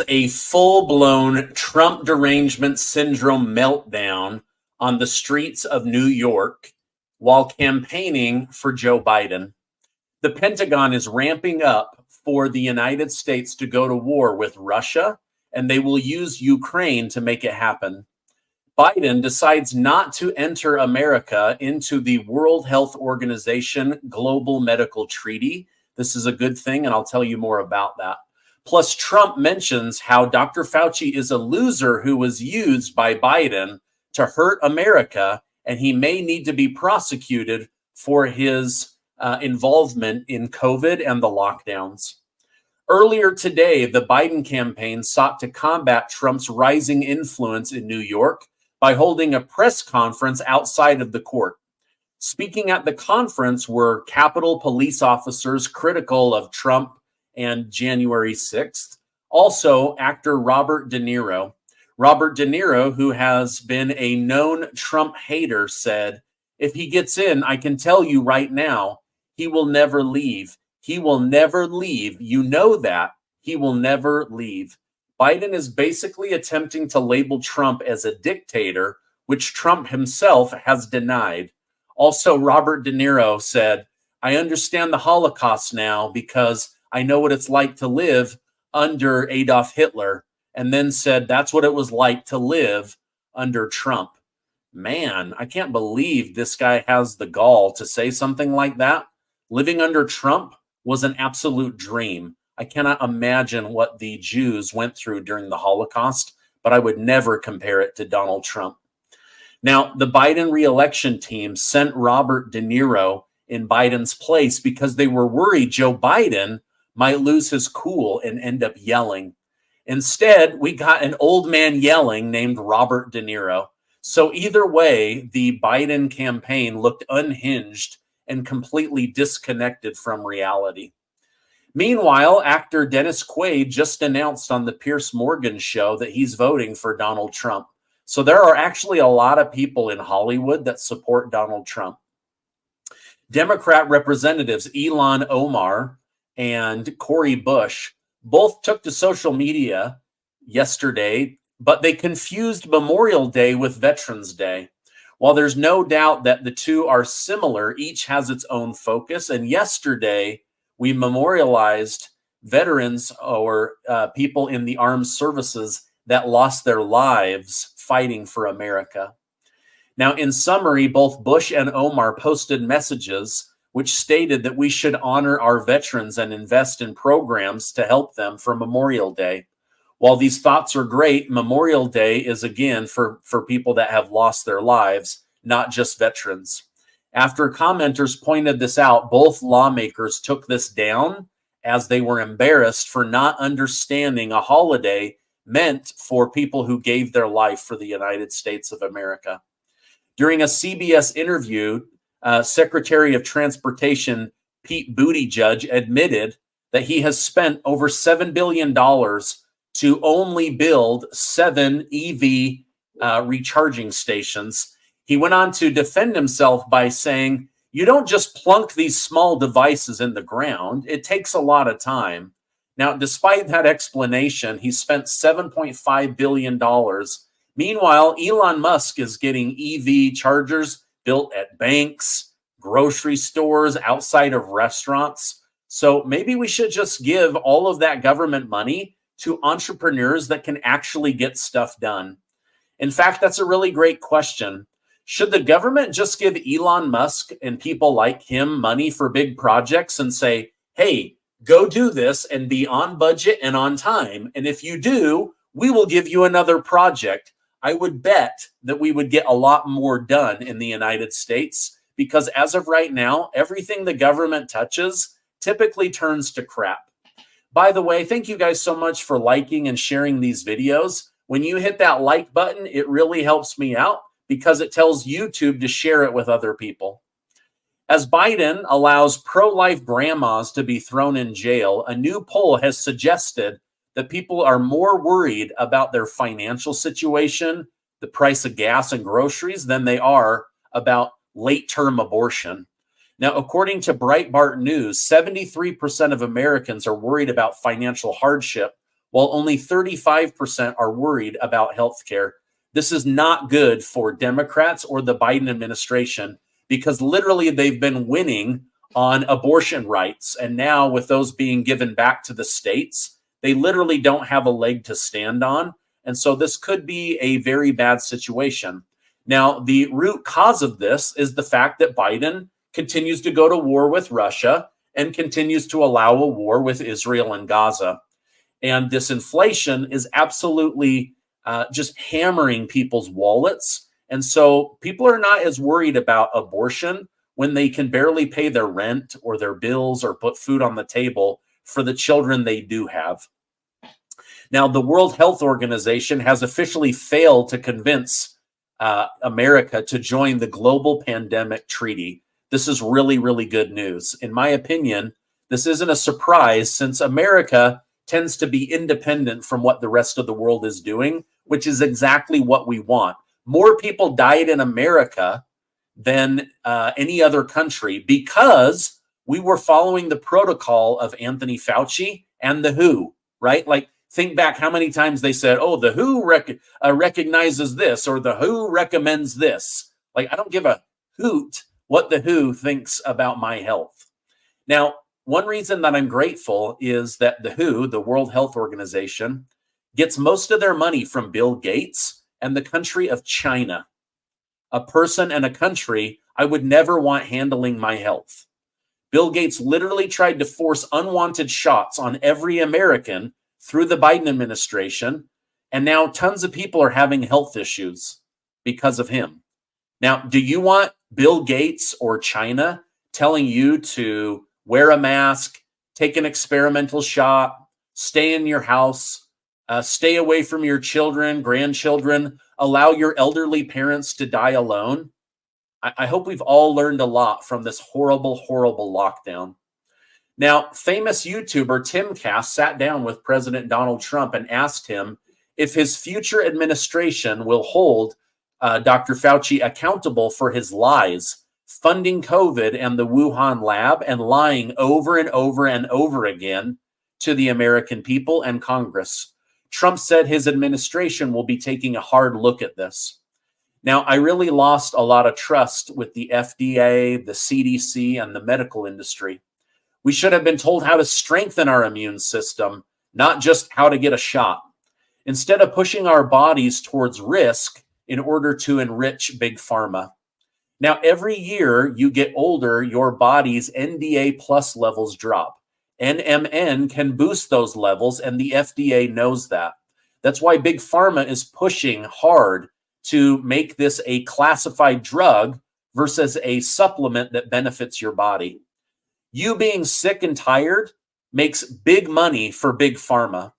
A full-blown Trump derangement syndrome meltdown on the streets of New York while campaigning for Joe Biden. The Pentagon is ramping up for the United States to go to war with Russia, and they will use Ukraine to make it happen. Biden decides not to enter America into the World Health Organization Global Medical Treaty. This is a good thing, and I'll tell you more about that. Plus, Trump mentions how Dr. Fauci is a loser who was used by Biden to hurt America, and he may need to be prosecuted for his involvement in COVID and the lockdowns. Earlier today, the Biden campaign sought to combat Trump's rising influence in New York by holding a press conference outside of the court. Speaking at the conference were Capitol police officers critical of Trump and January 6th. Also, actor Robert DeNiro. Robert DeNiro, who has been a known Trump hater, said, "If he gets in, I can tell you right now, he will never leave. He will never leave. You know that. He will never leave." Biden is basically attempting to label Trump as a dictator, which Trump himself has denied. Also, Robert De Niro said, "I understand the Holocaust now because I know what it's like to live under Adolf Hitler," and then said that's what it was like to live under Trump. Man, I can't believe this guy has the gall to say something like that. Living under Trump was an absolute dream. I cannot imagine what the Jews went through during the Holocaust, but I would never compare it to Donald Trump. Now, the Biden re-election team sent Robert De Niro in Biden's place because they were worried Joe Biden might lose his cool and end up yelling. Instead, we got an old man yelling named Robert De Niro. So either way, the Biden campaign looked unhinged and completely disconnected from reality. Meanwhile, actor Dennis Quaid just announced on the Piers Morgan show that he's voting for Donald Trump. So there are actually a lot of people in Hollywood that support Donald Trump. Democrat representatives Ilhan Omar and Cori both took to social media yesterday, but they confused Memorial Day with Veterans Day. While there's no doubt that the two are similar, each has its own focus. And yesterday, we memorialized veterans or people in the armed services that lost their lives fighting for America. Now, in summary, both Bush and Omar posted messages which stated that we should honor our veterans and invest in programs to help them for Memorial Day. While these thoughts are great, Memorial Day is, again, for people that have lost their lives, not just veterans. After commenters pointed this out, both lawmakers took this down as they were embarrassed for not understanding a holiday meant for people who gave their life for the United States of America. During a CBS interview, Secretary of Transportation Pete Buttigieg admitted that he has spent over $7 billion to only build 7 EV recharging stations. He went on to defend himself by saying, "You don't just plunk these small devices in the ground. It takes a lot of time." Now, despite that explanation, he spent $7.5 billion. Meanwhile, Elon Musk is getting EV chargers built at banks, grocery stores, outside of restaurants. So maybe we should just give all of that government money to entrepreneurs that can actually get stuff done. In fact, that's a really great question. Should the government just give Elon Musk and people like him money for big projects and say, "Hey, go do this and be on budget and on time. And if you do, we will give you another project"? I would bet that we would get a lot more done in the United States because as of right now, everything the government touches typically turns to crap. By the way, thank you guys so much for liking and sharing these videos. When you hit that like button, it really helps me out because it tells YouTube to share it with other people. As Biden allows pro-life grandmas to be thrown in jail, a new poll has suggested that people are more worried about their financial situation, the price of gas and groceries, than they are about late-term abortion. Now, according to Breitbart News, 73% of Americans are worried about financial hardship, while only 35% are worried about healthcare. This is not good for Democrats or the Biden administration, because literally they've been winning on abortion rights. And now with those being given back to the states, they literally don't have a leg to stand on. And so this could be a very bad situation. Now, the root cause of this is the fact that Biden continues to go to war with Russia and continues to allow a war with Israel and Gaza. And this inflation is absolutely just hammering people's wallets. And so people are not as worried about abortion when they can barely pay their rent or their bills or put food on the table for the children they do have. Now, the World Health Organization has officially failed to convince America to join the Global Pandemic Treaty. This is really, really good news. In my opinion, this isn't a surprise, since America tends to be independent from what the rest of the world is doing, which is exactly what we want. More people died in America than any other country because we were following the protocol of Anthony Fauci and the WHO, right? Like, think back how many times they said, oh, the WHO recognizes this, or the WHO recommends this. Like, I don't give a hoot what the WHO thinks about my health. Now, one reason that I'm grateful is that the WHO, the World Health Organization, gets most of their money from Bill Gates and the country of China, a person and a country I would never want handling my health. Bill Gates literally tried to force unwanted shots on every American through the Biden administration, and now tons of people are having health issues because of him. Now, do you want Bill Gates or China telling you to wear a mask, take an experimental shot, stay in your house, stay away from your children, grandchildren, allow your elderly parents to die alone? I hope we've all learned a lot from this horrible, horrible lockdown. Now, famous YouTuber Timcast sat down with President Donald Trump and asked him if his future administration will hold Dr. Fauci accountable for his lies, funding COVID and the Wuhan lab, and lying over and over and over again to the American people and Congress. Trump said his administration will be taking a hard look at this. Now, I really lost a lot of trust with the FDA, the CDC, and the medical industry. We should have been told how to strengthen our immune system, not just how to get a shot. Instead of pushing our bodies towards risk in order to enrich big pharma. Now, every year you get older, your body's NDA plus levels drop. NMN can boost those levels, and the FDA knows that. That's why big pharma is pushing hard to make this a classified drug versus a supplement that benefits your body. You being sick and tired makes big money for big pharma.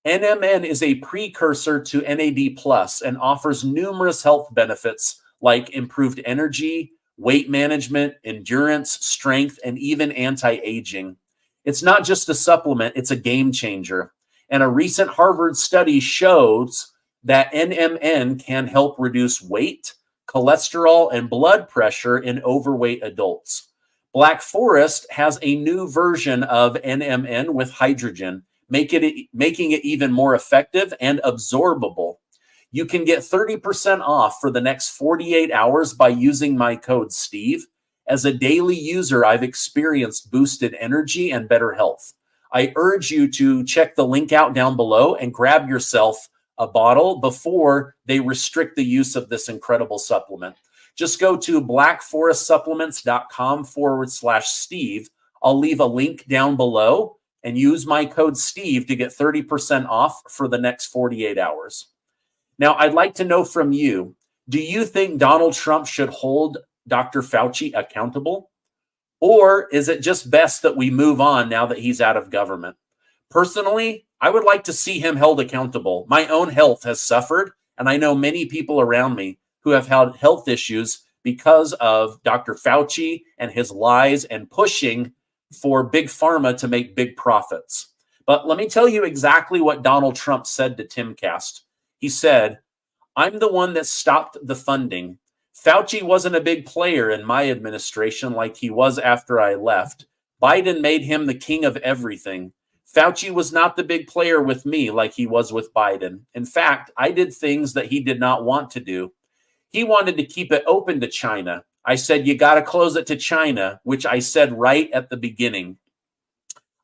NMN is a precursor to NAD+ and offers numerous health benefits like improved energy, weight management, endurance, strength, and even anti-aging. It's not just a supplement, it's a game changer. And a recent Harvard study shows that NMN can help reduce weight, cholesterol, and blood pressure in overweight adults. Black Forest has a new version of NMN with hydrogen, making it even more effective and absorbable. You can get 30% off for the next 48 hours by using my code STEVE. As a daily user, I've experienced boosted energy and better health. I urge you to check the link out down below and grab yourself a bottle before they restrict the use of this incredible supplement. Just go to blackforestsupplements.com/Steve. I'll leave a link down below and use my code Steve to get 30% off for the next 48 hours. Now, I'd like to know from you, do you think Donald Trump should hold Dr. Fauci accountable? Or is it just best that we move on now that he's out of government? Personally, I would like to see him held accountable. My own health has suffered, and I know many people around me who have had health issues because of Dr. Fauci and his lies and pushing for big pharma to make big profits. But let me tell you exactly what Donald Trump said to Timcast. He said, "I'm the one that stopped the funding. Fauci wasn't a big player in my administration like he was after I left. Biden made him the king of everything. Fauci was not the big player with me like he was with Biden. In fact, I did things that he did not want to do. He wanted to keep it open to China. I said, you got to close it to China, which I said right at the beginning.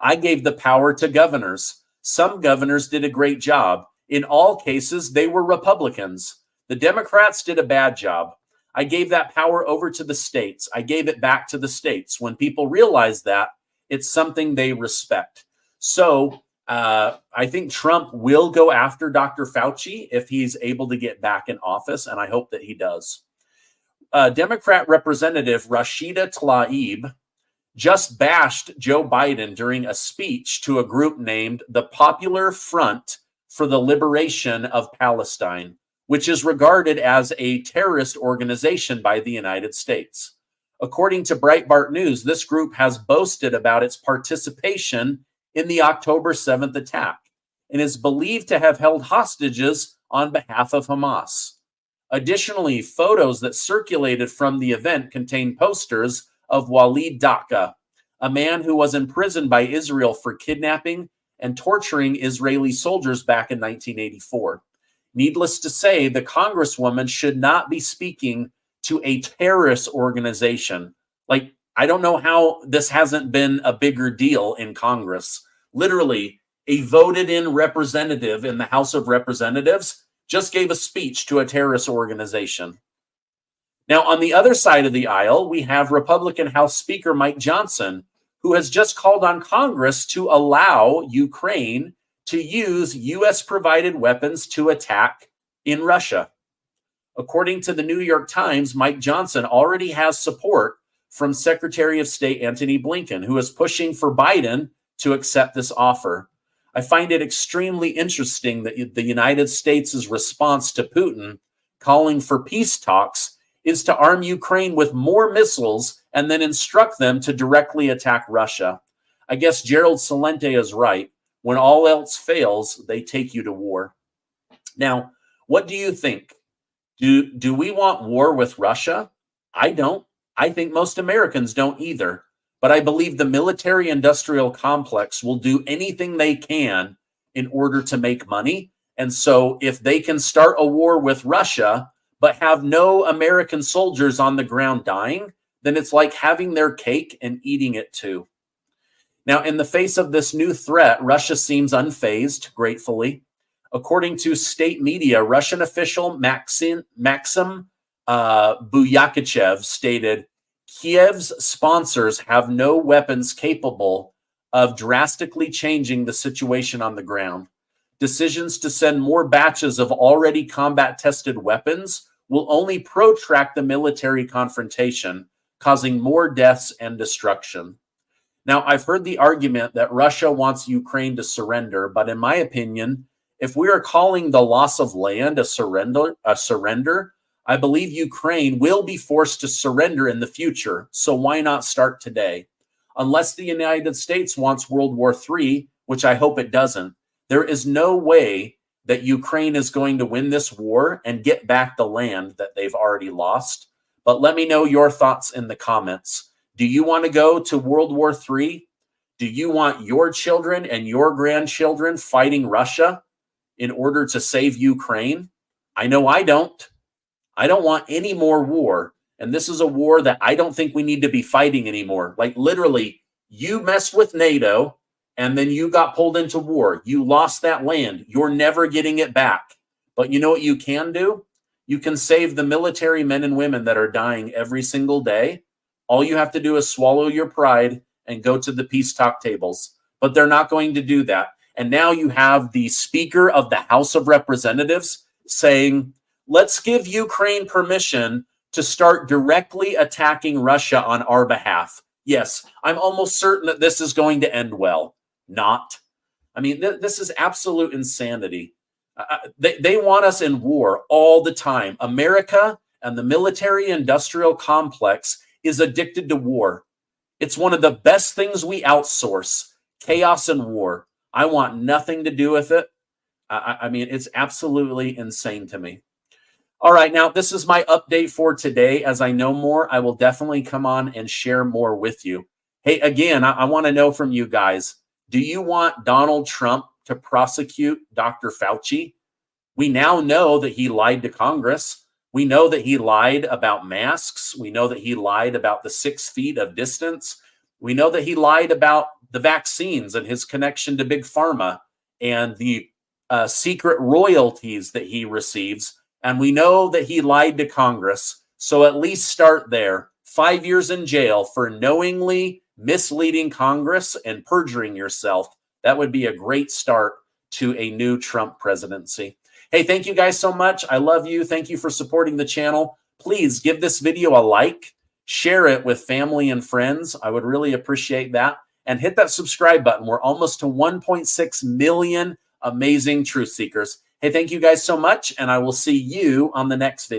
I gave the power to governors. Some governors did a great job. In all cases, they were Republicans. The Democrats did a bad job. I gave that power over to the states. I gave it back to the states. When people realize that, it's something they respect. So I think Trump will go after Dr. Fauci if he's able to get back in office, and I hope that he does. Democrat Representative Rashida Tlaib just bashed Joe Biden during a speech to a group named the Popular Front for the Liberation of Palestine, which is regarded as a terrorist organization by the United States. According to Breitbart News, this group has boasted about its participation in the October 7th attack and is believed to have held hostages on behalf of Hamas. Additionally, photos that circulated from the event contain posters of Walid Daqqa, a man who was imprisoned by Israel for kidnapping and torturing Israeli soldiers back in 1984. Needless to say, the Congresswoman should not be speaking to a terrorist organization. Like, I don't know how this hasn't been a bigger deal in Congress. Literally, a voted-in representative in the House of Representatives just gave a speech to a terrorist organization. Now, on the other side of the aisle, we have Republican House Speaker Mike Johnson, who has just called on Congress to allow Ukraine to use U.S.-provided weapons to attack in Russia. According to the New York Times, Mike Johnson already has support from Secretary of State Antony Blinken, who is pushing for Biden to accept this offer. I find it extremely interesting that the United States' response to Putin calling for peace talks is to arm Ukraine with more missiles and then instruct them to directly attack Russia. I guess Gerald Celente is right. When all else fails, they take you to war. Now, what do you think? Do we want war with Russia? I don't. I think most Americans don't either. But I believe the military-industrial complex will do anything they can in order to make money. And so if they can start a war with Russia, but have no American soldiers on the ground dying, then it's like having their cake and eating it too. Now, in the face of this new threat, Russia seems unfazed, gratefully. According to state media, Russian official Maxim Buyakachev stated, Kiev's sponsors have no weapons capable of drastically changing the situation on the ground. Decisions to send more batches of already combat-tested weapons will only protract the military confrontation, causing more deaths and destruction. Now, I've heard the argument that Russia wants Ukraine to surrender, but in my opinion, if we are calling the loss of land a surrender, I believe Ukraine will be forced to surrender in the future, so why not start today? Unless the United States wants World War III, which I hope it doesn't, there is no way that Ukraine is going to win this war and get back the land that they've already lost. But let me know your thoughts in the comments. Do you want to go to World War III? Do you want your children and your grandchildren fighting Russia in order to save Ukraine? I know I don't. I don't want any more war. And this is a war that I don't think we need to be fighting anymore. Like literally, you messed with NATO and then you got pulled into war. You lost that land. You're never getting it back. But you know what you can do? You can save the military men and women that are dying every single day. All you have to do is swallow your pride and go to the peace talk tables. But they're not going to do that. And now you have the Speaker of the House of Representatives saying, let's give Ukraine permission to start directly attacking Russia on our behalf. Yes, I'm almost certain that this is going to end well. Not. I mean, this is absolute insanity. They want us in war all the time. America and the military-industrial complex is addicted to war. It's one of the best things we outsource, chaos and war. I want nothing to do with it. I mean, it's absolutely insane to me. All right, now this is my update for today. As I know more, I will definitely come on and share more with you. Hey, again, I want to know from you guys, Do you want Donald Trump to prosecute Dr. Fauci? We now know that he lied to Congress. We know that he lied about masks. We know that he lied about the 6 feet of distance. We know that he lied about the vaccines and his connection to Big Pharma and the secret royalties that he receives. And we know that he lied to Congress. So at least start there. 5 years in jail for knowingly misleading Congress and perjuring yourself. That would be a great start to a new Trump presidency. Hey, thank you guys so much. I love you. Thank you for supporting the channel. Please give this video a like, share it with family and friends. I would really appreciate that. And hit that subscribe button. We're almost to 1.6 million amazing truth seekers. Hey, thank you guys so much. And I will see you on the next video.